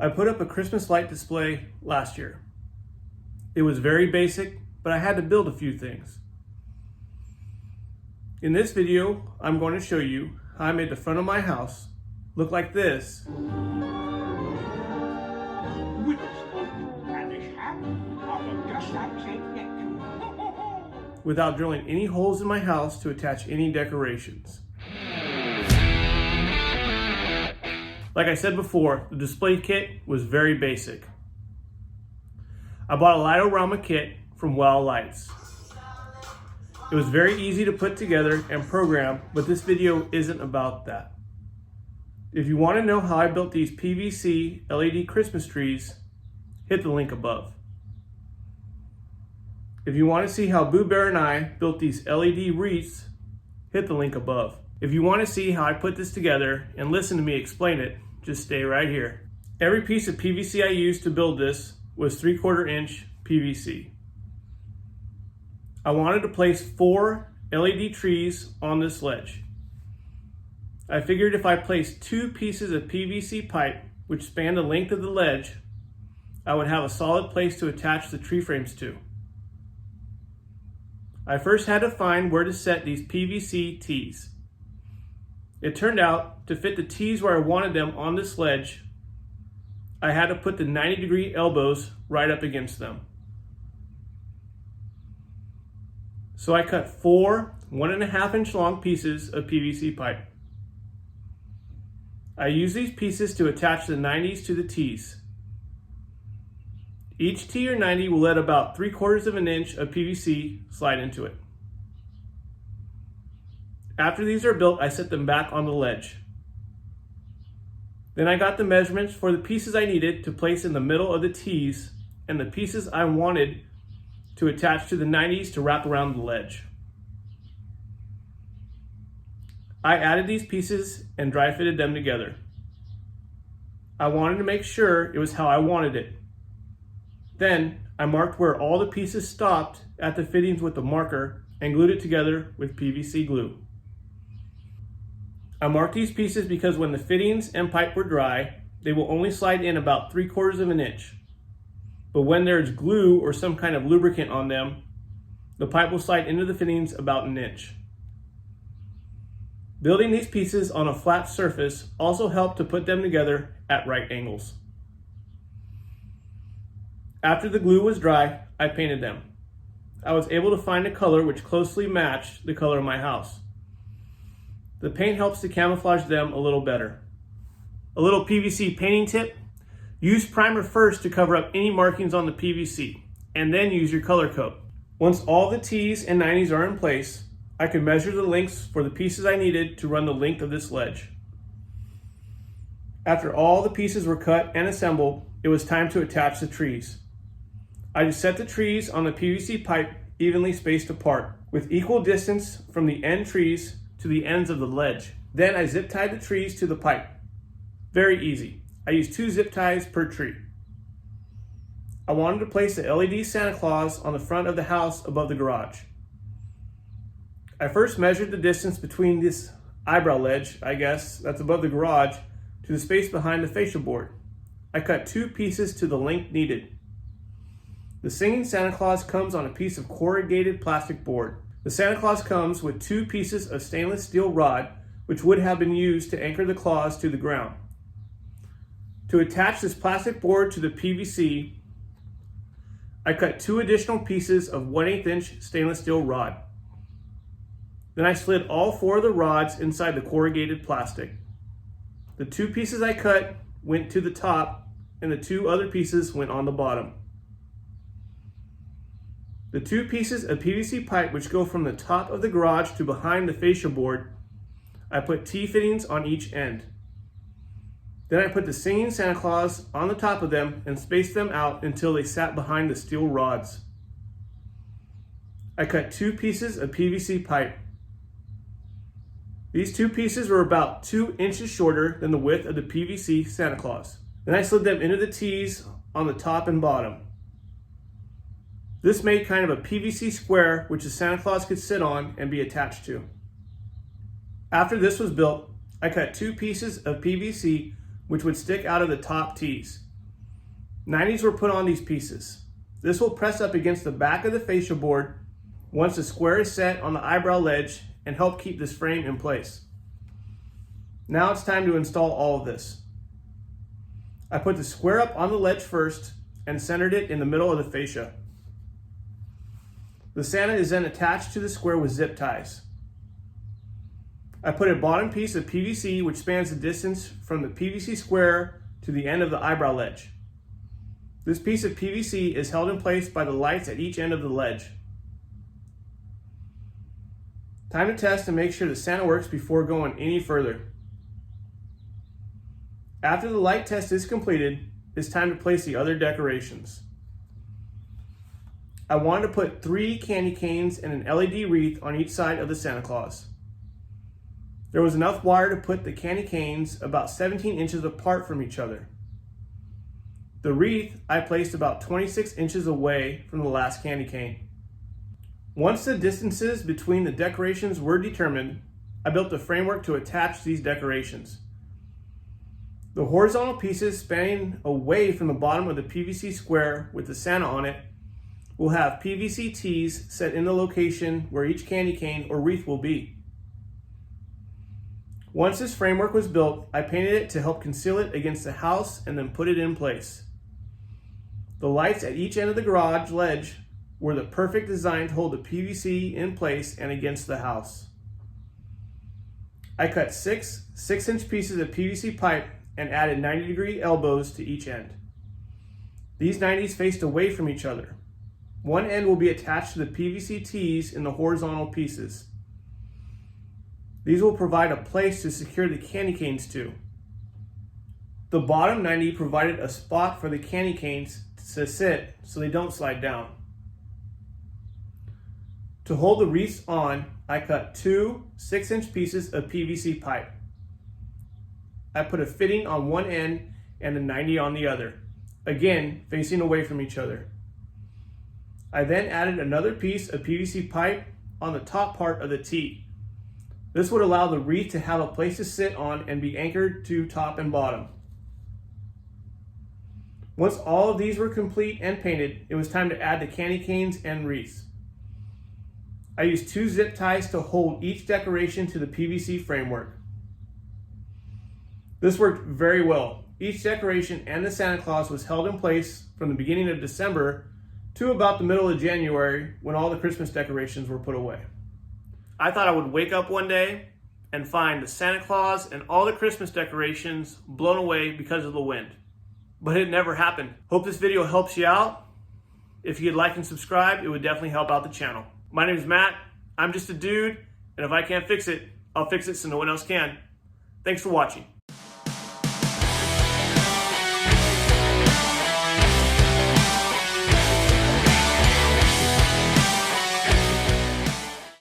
I put up a Christmas light display last year. It was very basic, but I had to build a few things. In this video, I'm going to show you how I made the front of my house look like this without drilling any holes in my house to attach any decorations. Like I said before, the display kit was very basic. I bought a Lightorama kit from Well Lights. It was very easy to put together and program, but this video isn't about that. If you want to know how I built these PVC LED Christmas trees, hit the link above. If you want to see how Boo Bear and I built these LED wreaths, hit the link above. If you want to see how I put this together and listen to me explain it, just stay right here. Every piece of PVC I used to build this was 3/4 inch PVC. I wanted to place 4 LED trees on this ledge. I figured if I placed 2 pieces of PVC pipe, which spanned the length of the ledge, I would have a solid place to attach the tree frames to. I first had to find where to set these PVC tees. It turned out, to fit the tees where I wanted them on this ledge, I had to put the 90-degree elbows right up against them. So I cut 4 1.5 inch long pieces of PVC pipe. I used these pieces to attach the 90s to the tees. Each tee or 90 will let about 3/4 inch of PVC slide into it. After these are built, I set them back on the ledge. Then I got the measurements for the pieces I needed to place in the middle of the tees and the pieces I wanted to attach to the 90s to wrap around the ledge. I added these pieces and dry fitted them together. I wanted to make sure it was how I wanted it. Then I marked where all the pieces stopped at the fittings with the marker and glued it together with PVC glue. I marked these pieces because when the fittings and pipe were dry, they will only slide in about 3/4 inch. But when there's glue or some kind of lubricant on them, the pipe will slide into the fittings about 1 inch. Building these pieces on a flat surface also helped to put them together at right angles. After the glue was dry, I painted them. I was able to find a color which closely matched the color of my house. The paint helps to camouflage them a little better. A little PVC painting tip: use primer first to cover up any markings on the PVC, and then use your color coat. Once all the T's and 90s are in place, I could measure the lengths for the pieces I needed to run the length of this ledge. After all the pieces were cut and assembled, it was time to attach the trees. I just set the trees on the PVC pipe evenly spaced apart, with equal distance from the end trees to the ends of the ledge. Then I zip tied the trees to the pipe. Very easy. I used 2 zip ties per tree. I wanted to place the LED Santa Claus on the front of the house above the garage. I first measured the distance between this eyebrow ledge, I guess, that's above the garage, to the space behind the fascia board. I cut 2 pieces to the length needed. The Singing Santa Claus comes on a piece of corrugated plastic board. The Santa Claus comes with 2 pieces of stainless steel rod, which would have been used to anchor the claws to the ground. To attach this plastic board to the PVC, I cut 2 additional pieces of 1/8 inch stainless steel rod. Then I slid all 4 of the rods inside the corrugated plastic. The 2 pieces I cut went to the top, and the 2 other pieces went on the bottom. The 2 pieces of PVC pipe which go from the top of the garage to behind the fascia board, I put T-fittings on each end. Then I put the Singing Santa Claus on the top of them and spaced them out until they sat behind the steel rods. I cut 2 pieces of PVC pipe. These 2 pieces were about 2 inches shorter than the width of the PVC Santa Claus. Then I slid them into the T's on the top and bottom. This made kind of a PVC square which the Santa Claus could sit on and be attached to. After this was built, I cut 2 pieces of PVC which would stick out of the top T's. 90s were put on these pieces. This will press up against the back of the fascia board once the square is set on the eyebrow ledge and help keep this frame in place. Now it's time to install all of this. I put the square up on the ledge first and centered it in the middle of the fascia. The Santa is then attached to the square with zip ties. I put a bottom piece of PVC which spans the distance from the PVC square to the end of the eyebrow ledge. This piece of PVC is held in place by the lights at each end of the ledge. Time to test and make sure the Santa works before going any further. After the light test is completed, it's time to place the other decorations. I wanted to put 3 candy canes and an LED wreath on each side of the Santa Claus. There was enough wire to put the candy canes about 17 inches apart from each other. The wreath I placed about 26 inches away from the last candy cane. Once the distances between the decorations were determined, I built a framework to attach these decorations. The horizontal pieces spanning away from the bottom of the PVC square with the Santa on it will have PVC T's set in the location where each candy cane or wreath will be. Once this framework was built, I painted it to help conceal it against the house and then put it in place. The lights at each end of the garage ledge were the perfect design to hold the PVC in place and against the house. I cut 6 6-inch pieces of PVC pipe and added 90-degree elbows to each end. These 90s faced away from each other. One end will be attached to the PVC T's in the horizontal pieces. These will provide a place to secure the candy canes to. The bottom 90 provided a spot for the candy canes to sit so they don't slide down. To hold the wreaths on, I cut 2 6-inch pieces of PVC pipe. I put a fitting on one end and a 90 on the other, again facing away from each other. I then added another piece of PVC pipe on the top part of the T. This would allow the wreath to have a place to sit on and be anchored to top and bottom. Once all of these were complete and painted, it was time to add the candy canes and wreaths. I used 2 zip ties to hold each decoration to the PVC framework. This worked very well. Each decoration and the Santa Claus was held in place from the beginning of December to about the middle of January when all the Christmas decorations were put away. I thought I would wake up one day and find the Santa Claus and all the Christmas decorations blown away because of the wind. But it never happened. Hope this video helps you out. If you'd like and subscribe, it would definitely help out the channel. My name is Matt. I'm just a dude, and if I can't fix it, I'll fix it so no one else can. Thanks for watching.